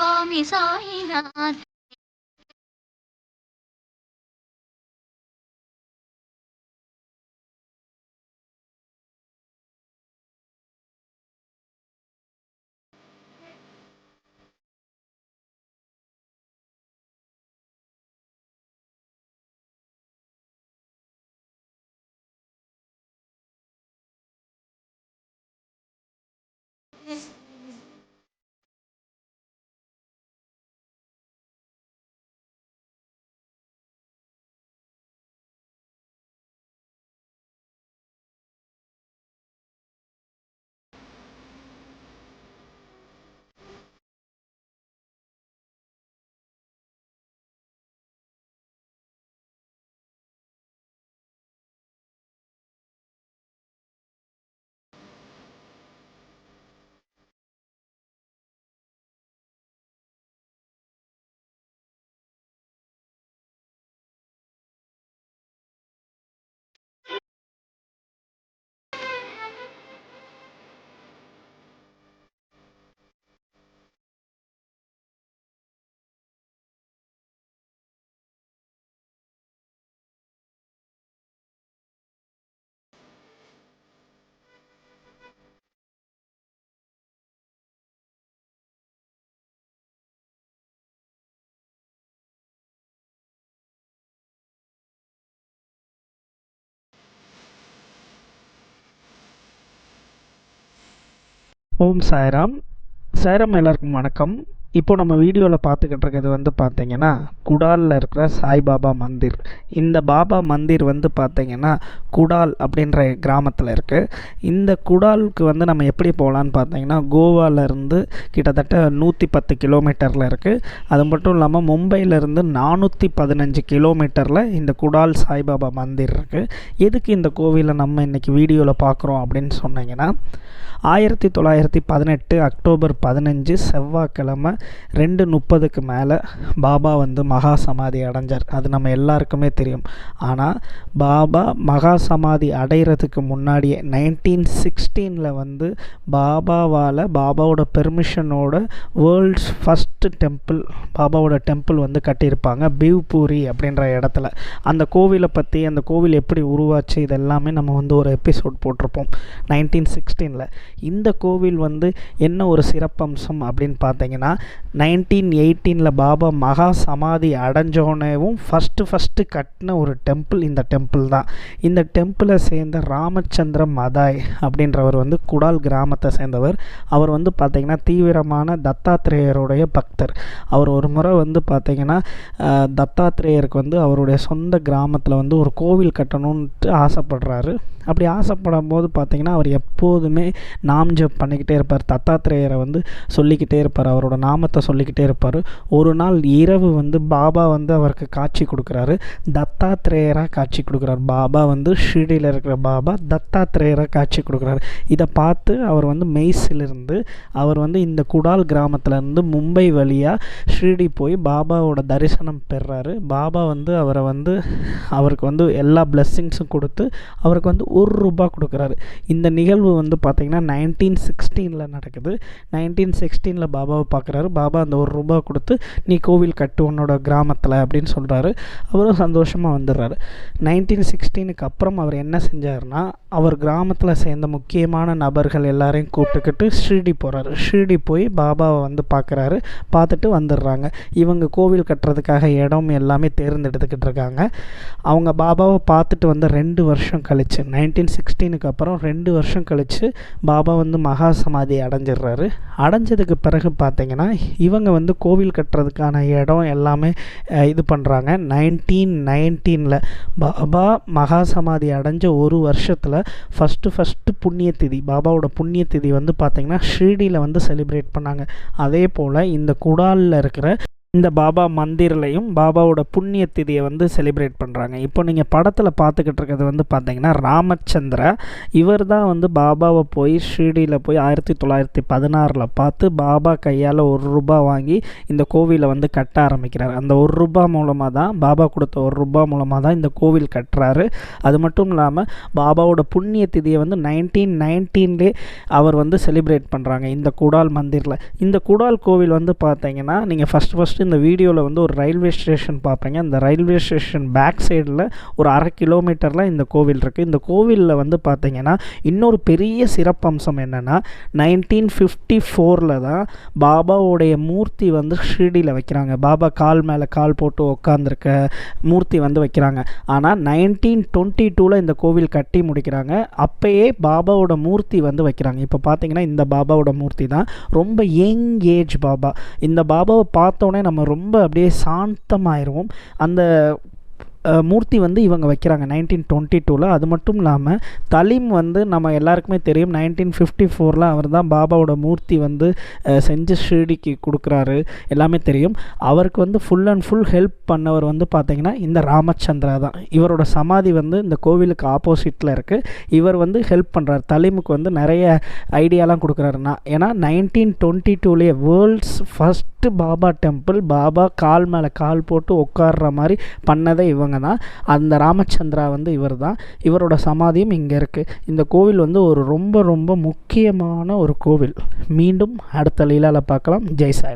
சுவாமி சாயிநாத். ஓம் சாய்ராம். சாய்ராம் எல்லாருக்கும் வணக்கம். இப்போ நம்ம வீடியோவில் பார்த்துக்கிட்டு இருக்கிறது வந்து பார்த்தீங்கன்னா குடாலில் இருக்கிற சாய்பாபா மந்திர். இந்த பாபா மந்திர் வந்து பார்த்தீங்கன்னா குடால் அப்படின்ற கிராமத்தில் இருக்குது. இந்த குடாலுக்கு வந்து நம்ம எப்படி போகலான்னு பார்த்தீங்கன்னா கோவாலேருந்து கிட்டத்தட்ட 110 கிலோமீட்டரில் இருக்குது. அது மட்டும் இல்லாமல் மும்பையிலேருந்து 415 கிலோமீட்டரில் இந்த குடால் சாய்பாபா மந்திர் இருக்குது. எதுக்கு இந்த கோவிலை நம்ம இன்றைக்கி வீடியோவில் பார்க்குறோம் அப்படின்னு சொன்னீங்கன்னா 1918 அக்டோபர் 15 செவ்வாய்க்கிழமை 2:30க்கு மேலே பாபா வந்து மகா சமாதி அடைஞ்சார். அது நம்ம எல்லாருக்குமே தெரியும். ஆனால் பாபா மகா சமாதி அடைகிறதுக்கு முன்னாடியே 1916 வந்து பாபாவோட பெர்மிஷனோட வேர்ல்ட்ஸ் ஃபஸ்ட்டு டெம்பிள் பாபாவோட டெம்பிள் வந்து கட்டியிருப்பாங்க பிவ்பூரி அப்படின்ற இடத்துல. அந்த கோவிலை பற்றி, அந்த கோவில் எப்படி உருவாச்சு, இதெல்லாமே நம்ம வந்து ஒரு எபிசோட் போட்டிருப்போம் 1916. இந்த கோவில் வந்து என்ன ஒரு சிறப்பம்சம் அப்படின்னு பார்த்தீங்கன்னா 1918 பாபா மகா சமாதி அடைஞ்சோனேவும் ஃபஸ்ட்டு கட்டின ஒரு டெம்பிள் இந்த டெம்பிள் தான். இந்த டெம்பிளை சேர்ந்த ராமச்சந்திர மதாய் அப்படின்றவர் வந்து குடால் கிராமத்தை சேர்ந்தவர். அவர் வந்து பார்த்திங்கன்னா தீவிரமான தத்தாத்திரேயருடைய பக்தர். அவர் ஒரு முறை வந்து பார்த்திங்கன்னா தத்தாத்திரேயருக்கு வந்து அவருடைய சொந்த கிராமத்தில் வந்து ஒரு கோவில் கட்டணுன்ட்டு ஆசைப்படுறாரு. அப்படி ஆசைப்படும் போது பார்த்திங்கன்னா அவர் எப்போதுமே நாம் ஜப் பண்ணிக்கிட்டே இருப்பார். தத்தாத்திரேயரை வந்து சொல்லிக்கிட்டே இருப்பார், அவரோட நாமத்தை சொல்லிக்கிட்டே இருப்பார். ஒரு நாள் இரவு வந்து பாபா வந்து அவருக்கு காட்சி கொடுக்குறாரு, தத்தாத்திரேயராக காட்சி கொடுக்குறாரு. பாபா வந்து ஷீரடியில் இருக்கிற பாபா தத்தாத்திரேயராக காட்சி கொடுக்குறாரு. இதை பார்த்து அவர் வந்து மெய்சிலிருந்து அவர் வந்து இந்த குடால் கிராமத்திலேருந்து மும்பை வழியாக ஷீரடி போய் பாபாவோட தரிசனம் பெறுறாரு. பாபா வந்து அவருக்கு வந்து எல்லா பிளெஸ்ஸிங்ஸும் கொடுத்து அவருக்கு வந்து ₹1 கொடுக்குறாரு. இந்த நிகழ்வு வந்து பார்த்திங்கன்னா 1916 நடக்குது. 1916 பாபாவை பார்க்குறாரு. பாபா அந்த ₹1 கொடுத்து நீ கோவில் கட்டு உன்னோட கிராமத்தில் அப்படின்னு சொல்கிறாரு. அவரும் சந்தோஷமாக வந்துடுறாரு. 1916 அப்புறம் அவர் என்ன செஞ்சார்னா அவர் கிராமத்தில் சேர்ந்த முக்கியமான நபர்கள் எல்லாரையும் கூப்பிட்டுக்கிட்டு ஷீரடி போகிறாரு. ஷீரடி போய் பாபாவை வந்து பார்க்குறாரு. பார்த்துட்டு வந்துடுறாங்க. இவங்க கோவில் கட்டுறதுக்காக இடம் எல்லாமே தேர்ந்தெடுத்துக்கிட்டு இருக்காங்க. அவங்க பாபாவை பார்த்துட்டு வந்து 2 வருஷம் கழிச்சு 1916 அப்புறம் 2 வருஷம் கழித்து பாபா வந்து மகா சமாதி அடைஞ்சிடுறாரு. அடைஞ்சதுக்கு பிறகு பார்த்திங்கன்னா இவங்க வந்து கோவில் கட்டுறதுக்கான இடம் எல்லாமே இது பண்ணுறாங்க. 1919 பாபா மகா சமாதி அடைஞ்ச ஒரு வருஷத்தில் ஃபஸ்ட்டு புண்ணிய திதி, பாபாவோட புண்ணிய திதி வந்து பார்த்திங்கன்னா ஷீரடியில் வந்து செலிப்ரேட் பண்ணாங்க. அதே போல் இந்த குடாலில் இருக்கிற இந்த பாபா மந்திர்லையும் பாபாவோட புண்ணிய திதியை வந்து செலிப்ரேட் பண்ணுறாங்க. இப்போ நீங்கள் படத்தில் பார்த்துக்கிட்டு இருக்கிறது வந்து பார்த்தீங்கன்னா ராமச்சந்திரா. இவர் தான் வந்து பாபாவை போய் ஷிரடியில் போய் 1916 பார்த்து பாபா கையால் ₹1 வாங்கி இந்த கோவிலை வந்து கட்ட ஆரம்பிக்கிறார். அந்த ₹1 மூலமாக தான், பாபா கொடுத்த ₹1 மூலமாக தான் இந்த கோவில் கட்டுறாரு. அது மட்டும் இல்லாமல் பாபாவோட புண்ணிய திதியை வந்து 1919 அவர் வந்து செலிப்ரேட் பண்ணுறாங்க இந்த குடால் மந்திரில். இந்த குடால் கோவில் வந்து பார்த்தீங்கன்னா நீங்கள் ஃபஸ்ட்டு இந்த வீடியோவில் வந்து ஒரு ரயில்வே ஸ்டேஷன் பார்ப்பீங்க. அந்த ரயில்வே ஸ்டேஷன் பேக் சைடில் ஒரு 1/2 கிலோமீட்டரில் இந்த கோவில் இருக்குது. இந்த கோவிலில் வந்து பார்த்தீங்கன்னா இன்னொரு பெரிய சிறப்பம்சம் என்னென்னா 1954 தான் பாபாவோடைய மூர்த்தி வந்து ஷிரடியில் வைக்கிறாங்க. பாபா கால் மேலே கால் போட்டு உட்காந்துருக்க மூர்த்தி வந்து வைக்கிறாங்க. ஆனால் 1922 இந்த கோவில் கட்டி முடிக்கிறாங்க. அப்பயே பாபாவோட மூர்த்தி வந்து வைக்கிறாங்க. இப்போ பார்த்தீங்கன்னா இந்த பாபாவோட மூர்த்தி தான் ரொம்ப யங் ஏஜ் பாபா. இந்த பாபாவை பார்த்தோன்னே நம்ம ரொம்ப அப்படியே சாந்தமாயிருவோம். அந்த மூர்த்தி வந்து இவங்க வைக்கிறாங்க 1922. அது மட்டும் இல்லாமல் தலீம் வந்து நம்ம எல்லாருக்குமே தெரியும் 1954 அவர் தான் பாபாவோட மூர்த்தி வந்து செஞ்சு ஷிரடிக்கு கொடுக்குறாரு, எல்லாமே தெரியும். அவருக்கு வந்து ஃபுல் அண்ட் ஃபுல் ஹெல்ப் பண்ணவர் வந்து பார்த்திங்கன்னா இந்த ராமச்சந்திரா தான். இவரோட சமாதி வந்து இந்த கோவிலுக்கு ஆப்போசிட்டில் இருக்குது. இவர் வந்து ஹெல்ப் பண்ணுறாரு, தலீமுக்கு வந்து நிறைய ஐடியாலாம் கொடுக்குறாருன்னா. ஏன்னா 1922 world's first Baba temple, Baba கால் மேலே கால் போட்டு உட்கார்ற மாதிரி பண்ணதே இவங்க தான். அந்த ராமச்சந்திரா வந்து இவர் தான். இவரோட சமாதியும் இங்கே இருக்குது. இந்த கோவில் வந்து ஒரு ரொம்ப ரொம்ப முக்கியமான ஒரு கோவில். மீண்டும் அடுத்த லீலாவில் பார்க்கலாம். ஜெய் சாய்.